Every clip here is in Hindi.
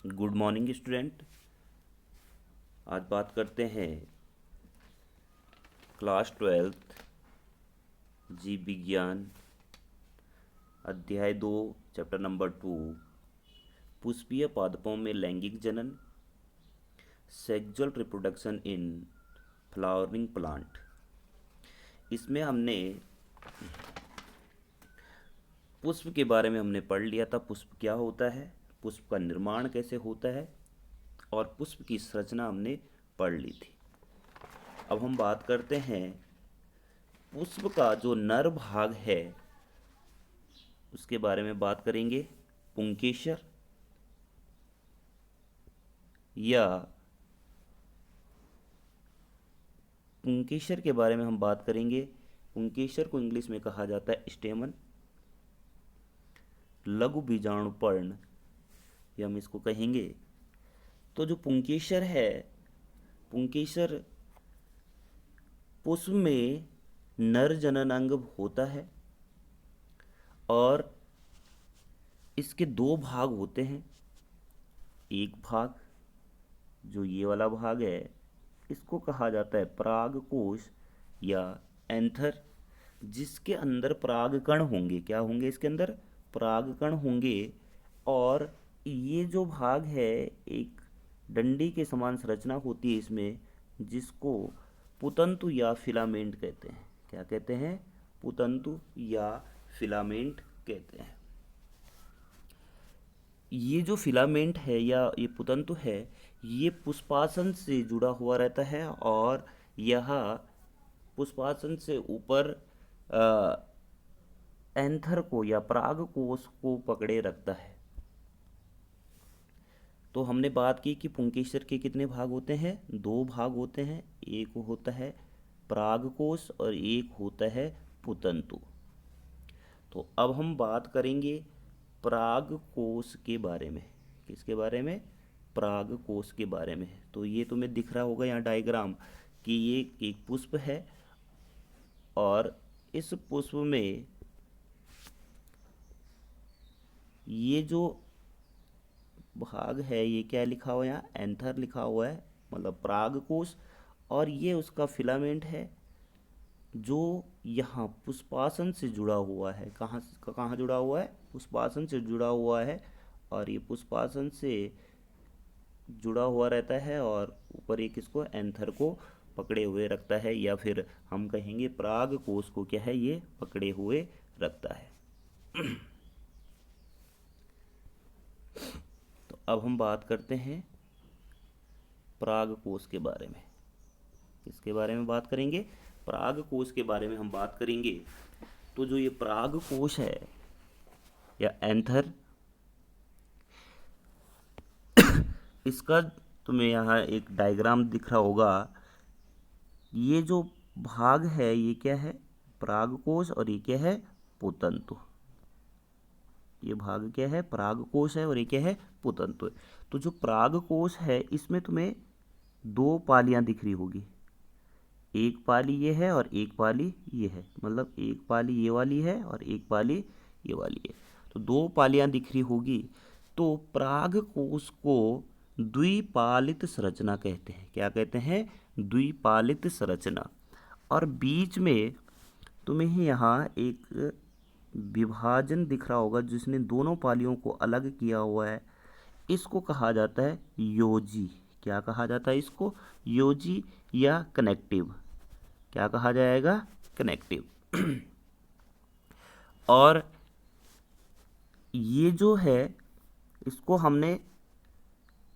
Good morning student. आज बात करते हैं क्लास 12th जीव विज्ञान अध्याय 2 चैप्टर नंबर 2 पुष्पीय पादपों में लैंगिक जनन, sexual reproduction in flowering plant. इसमें हमने पुष्प के बारे में हमने पढ़ लिया था। पुष्प क्या होता है, पुष्प का निर्माण कैसे होता है और पुष्प की संरचना हमने पढ़ ली थी। अब हम बात करते हैं पुष्प का जो नर भाग है उसके बारे में बात करेंगे। पुंकेसर या पुंकेसर के बारे में हम बात करेंगे। पुंकेसर को इंग्लिश में कहा जाता है स्टेमन, लघु बीजाणुपर्ण या हम इसको कहेंगे। तो जो पुंकेसर है, पुंकेसर पुष्प में नर जनन अंग होता है और इसके दो भाग होते हैं। एक भाग जो ये वाला भाग है इसको कहा जाता है परागकोश या एंथर, जिसके अंदर परागकण होंगे। क्या होंगे इसके अंदर? परागकण होंगे। और ये जो भाग है एक डंडी के समान संरचना होती है इसमें, जिसको पुतंतु या फिलामेंट कहते हैं। क्या कहते हैं? पुतंतु या फिलामेंट कहते हैं। ये जो फिलामेंट है या ये पुतंतु है, ये पुष्पासन से जुड़ा हुआ रहता है और यह पुष्पासन से ऊपर एंथर को या परागकोश को पकड़े रखता है। तो हमने बात की कि पुंकेसर के कितने भाग होते हैं? दो भाग होते हैं। एक होता है परागकोश और एक होता है पुतंतु। तो अब हम बात करेंगे परागकोश के बारे में। किसके बारे में? परागकोश के बारे में। तो ये तुम्हें दिख रहा होगा यहाँ डायग्राम कि ये एक पुष्प है और इस पुष्प में ये जो भाग है ये क्या लिखा हुआ है? यहाँ एंथर लिखा हुआ है, मतलब परागकोश। और ये उसका फिलामेंट है जो यहाँ पुष्पासन से जुड़ा हुआ है। कहाँ जुड़ा हुआ है? पुष्पासन से जुड़ा हुआ है। और ये पुष्पासन से जुड़ा हुआ रहता है और ऊपर एक इसको एंथर को पकड़े हुए रखता है, या फिर हम कहेंगे परागकोश को क्या है, ये पकड़े हुए रखता है। तो अब हम बात करते हैं परागकोश के बारे में। किसके बारे में बात करेंगे? परागकोश के बारे में हम बात करेंगे। तो जो ये परागकोश है या एंथर, इसका तुम्हें यहाँ एक डायग्राम दिख रहा होगा। ये जो भाग है ये क्या है? परागकोश। और ये क्या है? पुतंतु। ये भाग क्या है? परागकोश है और ये क्या है? पुतंतु है। तो जो परागकोश है इसमें तुम्हें दो पालियां दिख रही होगी। एक पाली ये है और एक पाली ये है, मतलब एक पाली ये वाली है और एक पाली ये वाली है। तो दो पालियां दिख रही होगी। तो परागकोश को द्विपालित संरचना कहते हैं। क्या कहते हैं? द्विपालित संरचना। और बीच में तुम्हें यहाँ एक विभाजन दिख रहा होगा जिसने दोनों पालियों को अलग किया हुआ है। इसको कहा जाता है योजी। क्या कहा जाता है इसको? योजी या कनेक्टिव। क्या कहा जाएगा? कनेक्टिव। और ये जो है इसको हमने,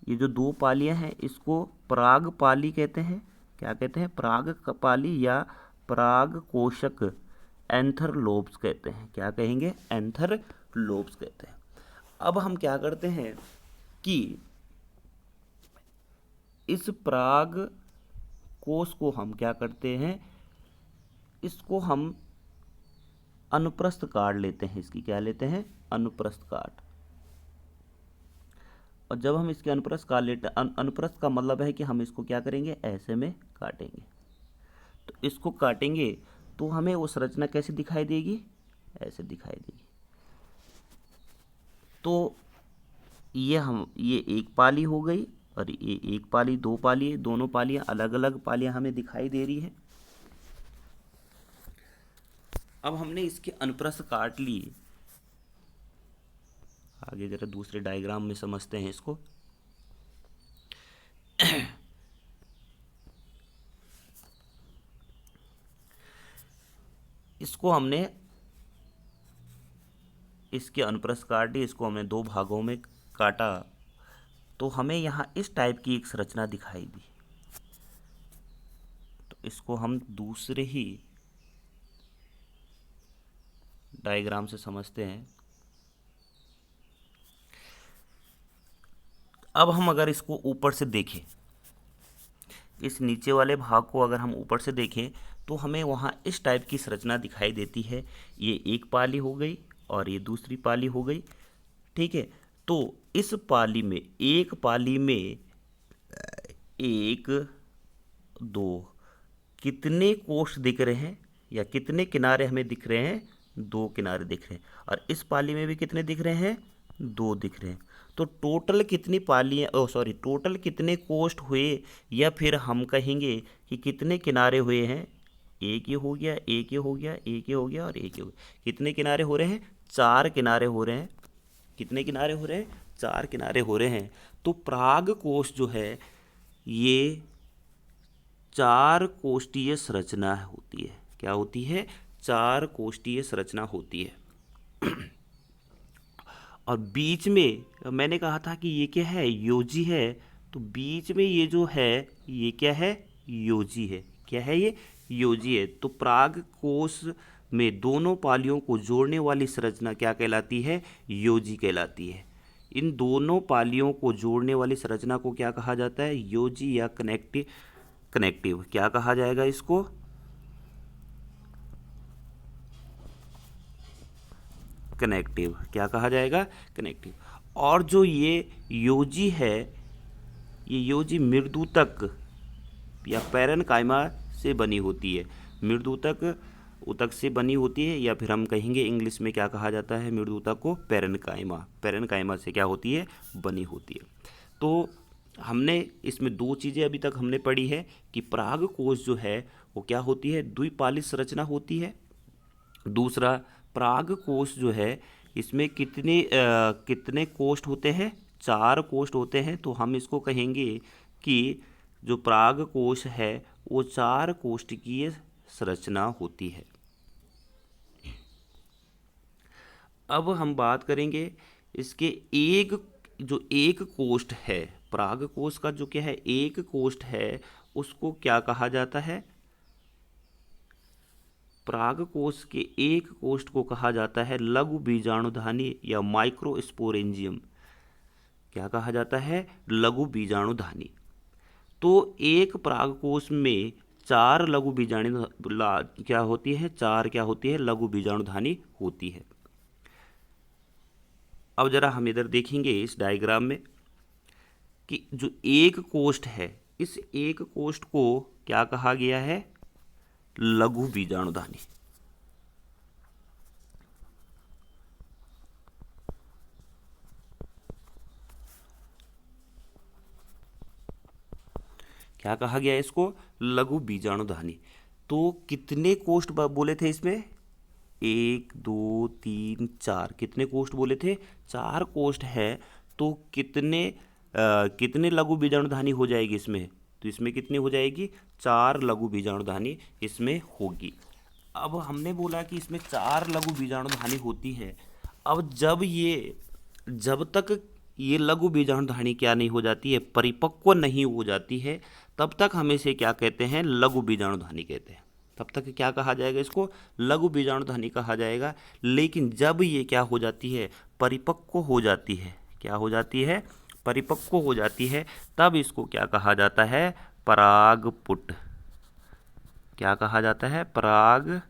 ये जो दो पालियां हैं इसको पराग पाली कहते हैं। क्या कहते हैं? पराग पाली या पराग कोशक एंथर लोब्स कहते हैं। क्या कहेंगे? एंथर लोब्स कहते हैं। अब हम क्या करते हैं कि इस पराग कोश को हम क्या करते हैं, इसको हम अनुप्रस्थ काट लेते हैं। इसकी क्या लेते हैं? अनुप्रस्थ काट। और जब हम इसके अनुप्रस्थ काट लेते हैं, अनुप्रस्थ का मतलब है कि हम इसको क्या करेंगे? ऐसे में काटेंगे। तो इसको काटेंगे तो हमें वो संरचना कैसे दिखाई देगी? ऐसे दिखाई देगी। तो ये एक पाली हो गई और ये एक पाली, दो पाली है, दोनों पालियां अलग अलग पालियां हमें दिखाई दे रही है। अब हमने इसके अनुप्रस्थ काट लिए। आगे जरा दूसरे डायग्राम में समझते हैं इसको। इसको हमने इसके अनुप्रस्थ काट लिए, इसको हमने दो भागों में काटा, तो हमें यहाँ इस टाइप की एक संरचना दिखाई दी। तो इसको हम दूसरे ही डायग्राम से समझते हैं। अब हम अगर इसको ऊपर से देखें, इस नीचे वाले भाग को अगर हम ऊपर से देखें तो हमें वहाँ इस टाइप की संरचना दिखाई देती है। ये एक पाली हो गई और ये दूसरी पाली हो गई, ठीक है। तो इस पाली में, एक पाली में एक, दो, कितने कोष दिख रहे हैं या कितने किनारे हमें दिख रहे हैं? दो किनारे दिख रहे हैं। और इस पाली में भी कितने दिख रहे हैं? दो दिख रहे हैं। तो टोटल कितनी पालियाँ, टोटल कितने कोष्ठ हुए, या फिर हम कहेंगे कि कितने किनारे हुए हैं? एक ये हो गया, एक ये हो गया, एक ये हो गया और एक ये हो गया। कितने किनारे हो रहे हैं? चार किनारे हो रहे हैं। कितने किनारे हो रहे हैं? चार किनारे हो रहे हैं। तो पराग कोश जो है ये चार कोष्ठीय संरचना होती है। क्या होती है? चार कोष्ठीय संरचना होती है। और बीच में मैंने कहा था कि ये क्या है? योजी है। तो बीच में ये जो है ये क्या है? योजी है। क्या है ये? योजी है। तो पराग कोश में दोनों पालियों को जोड़ने वाली संरचना क्या कहलाती है? योजी कहलाती है। इन दोनों पालियों को जोड़ने वाली संरचना को क्या कहा जाता है? योजी या कनेक्टिव क्या कहा जाएगा इसको? कनेक्टिव। क्या कहा जाएगा? कनेक्टिव। और जो ये योजी है, ये योजी मृदुतक या पैरेनकाइमा से बनी होती है। मृदुतक उतक से बनी होती है, या फिर हम कहेंगे इंग्लिश में क्या कहा जाता है मृदुतक को? पैरेनकाइमा। पैरेनकाइमा से क्या होती है? बनी होती है। तो हमने इसमें दो चीज़ें अभी तक हमने पढ़ी है कि पराग कोश जो है वो क्या होती है? द्विपालित संरचना होती है। दूसरा, पराग कोश जो है इसमें कितने कोष्ठ होते हैं? चार कोष्ठ होते हैं। तो हम इसको कहेंगे कि जो पराग कोश है वो चार कोष्ठकीय संरचना होती है। अब हम बात करेंगे इसके एक कोष्ठ है, पराग कोश का जो क्या है एक कोष्ठ है, उसको क्या कहा जाता है? पराग कोश के एक कोष्ठ को कहा जाता है लघु बीजाणुधानी या माइक्रोस्पोरेंजियम। क्या कहा जाता है? लघु बीजाणुधानी। तो एक परागकोश में चार लघु बीजाणु क्या होती है? चार क्या होती है? लघु बीजाणुधानी होती है। अब जरा हम इधर देखेंगे इस डायग्राम में कि जो एक कोष्ठ है, इस एक कोष्ठ को क्या कहा गया है? लघु बीजाणुधानी। क्या कहा गया इसको? लघु बीजाणुधानी। तो कितने कोष्ठ बोले थे इसमें? एक, दो, तीन, चार। कितने कोष्ठ बोले थे? चार कोष्ठ है। तो कितने लघु बीजाणुधानी हो जाएगी इसमें? तो इसमें कितनी हो जाएगी? चार लघु बीजाणुधानी इसमें होगी। अब हमने बोला कि इसमें चार लघु बीजाणुधानी होती है। अब जब तक ये लघु बीजाणुधानी क्या नहीं हो जाती है? परिपक्व नहीं हो जाती है, तब तक हम इसे क्या कहते हैं? लघु बीजाणुधानी कहते हैं। तब तक क्या कहा जाएगा इसको? लघु बीजाणुधानी कहा जाएगा। लेकिन जब ये क्या हो जाती है? परिपक्व हो जाती है। क्या हो जाती है? परिपक्व हो जाती है। तब इसको क्या कहा जाता है? परागपुट। क्या कहा जाता है? परागपुट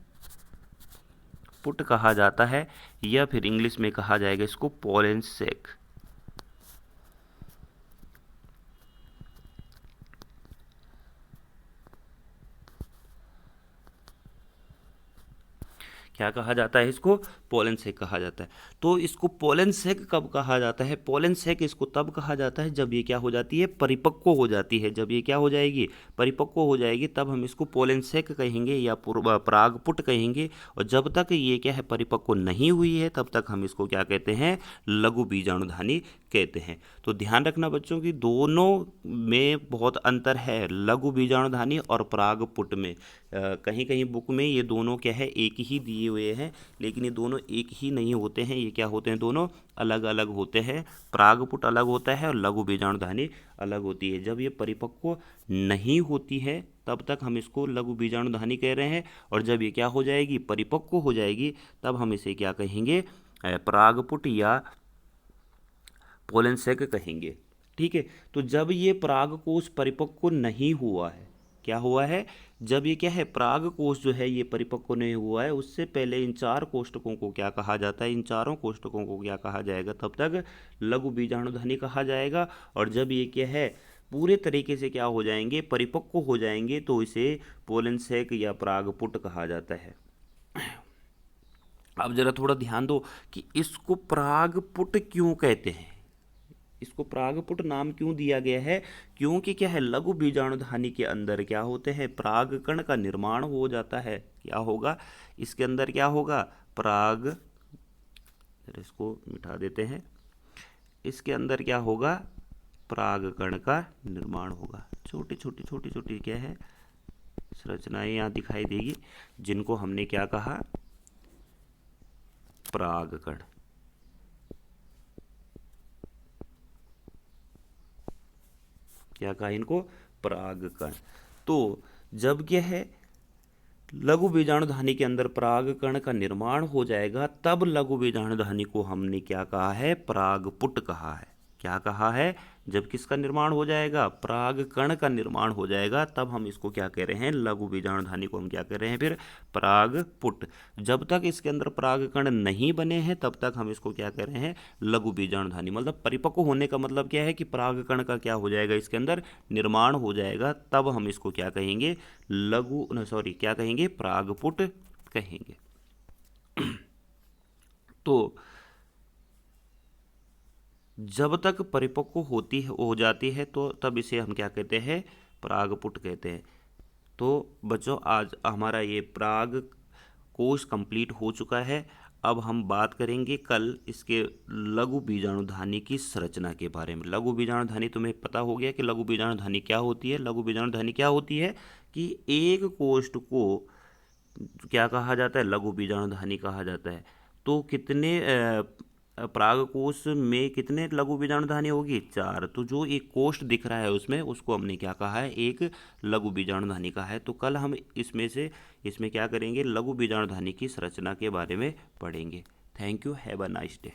कहा जाता है, या फिर इंग्लिश में कहा जाएगा इसको पोलन सैक। क्या कहा जाता है इसको? पोलन सैक कहा जाता है। तो इसको पोलन सैक कब कहा जाता है? पोलन सैक इसको तब कहा जाता है जब ये क्या हो जाती है? परिपक्व हो जाती है। जब ये क्या हो जाएगी? परिपक्व हो जाएगी, तब हम इसको पोलन सैक कहेंगे या परागपुट कहेंगे। और जब तक ये क्या है? परिपक्व नहीं हुई है, तब तक हम इसको क्या कहते हैं? लघु बीजाणुधानी कहते हैं। तो ध्यान रखना बच्चों की दोनों में बहुत अंतर है, लघु बीजाणुधानी और परागपुट में। कहीं कहीं बुक में ये दोनों क्या है? एक ही दिए हुए हैं, लेकिन ये दोनों एक ही नहीं होते हैं। ये क्या होते हैं? दोनों अलग अलग होते हैं। परागपुट अलग होता है और लघु बीजाणुधानी अलग होती है। जब ये परिपक्व नहीं होती है, तब तक हम इसको लघु बीजाणुधानी कह रहे हैं। और जब ये क्या हो जाएगी? परिपक्व हो जाएगी, तब हम इसे क्या कहेंगे? परागपुट या पोलन सैक कहेंगे। ठीक है। तो जब ये परागकोश परिपक्व नहीं हुआ है, क्या हुआ है? जब ये क्या है? परागकोश जो है ये परिपक्व नहीं हुआ है, उससे पहले इन 4 कोष्ठकों को क्या कहा जाता है? इन चारों कोष्ठकों को क्या कहा जाएगा? तब तक लघु बीजाणुधानी कहा जाएगा। और जब ये क्या है? पूरे तरीके से क्या हो जाएंगे? परिपक्व हो जाएंगे, तो इसे पोलन सैक या परागपुट कहा जाता है। अब जरा थोड़ा ध्यान दो कि इसको परागपुट क्यों कहते हैं? इसको परागपुट नाम क्यों दिया गया है? क्योंकि क्या है? लघु बीजाणुधानी के अंदर क्या होते हैं? परागकण का निर्माण हो जाता है। क्या होगा इसके अंदर? क्या होगा? इसको मिटा देते हैं। इसके अंदर क्या होगा? परागकण का निर्माण होगा। छोटी छोटी क्या है? संरचनाएं यहाँ दिखाई देगी, जिनको हमने क्या कहा? परागकण। क्या कहा इनको? परागकण। तो जब क्या है? लघु बीजाणुधानी के अंदर परागकण का निर्माण हो जाएगा, तब लघु बीजाणुधानी को हमने क्या कहा है? परागपुट कहा है। क्या कहा है? जब किसका निर्माण हो जाएगा? परागकण का निर्माण हो जाएगा, तब हम इसको क्या कह रहे हैं? लघु बीजाणुधानी को हम क्या कह रहे हैं? फिर परागपुट। जब तक इसके अंदर परागकण नहीं बने हैं, तब तक हम इसको क्या कह रहे हैं? लघु बीजाणुधानी। मतलब परिपक्व होने का मतलब क्या है? कि परागकण का क्या हो जाएगा? इसके अंदर निर्माण हो जाएगा, तब हम इसको क्या कहेंगे? क्या कहेंगे? परागपुट कहेंगे। तो जब तक परिपक्व हो जाती है, तो तब इसे हम क्या कहते हैं? परागपुट कहते हैं। तो बच्चों, आज हमारा ये पराग कोश कंप्लीट हो चुका है। अब हम बात करेंगे कल इसके लघु बीजाणुधानी की संरचना के बारे में। लघु बीजाणुधानी तुम्हें पता हो गया कि लघु बीजाणुधानी क्या होती है? लघु बीजाणुधानी क्या होती है? कि एक कोष्ठ को क्या कहा जाता है? लघु बीजाणुधानी कहा जाता है। तो कितने परागकोश में कितने लघु बीजाणुधानी होगी? 4। तो जो एक कोष्ठ दिख रहा है उसमें, उसको हमने क्या कहा है? एक लघु बीजाणुधानी कहा है। तो कल हम इसमें क्या करेंगे? लघु बीजाणुधानी की संरचना के बारे में पढ़ेंगे। Thank you. Have a nice day.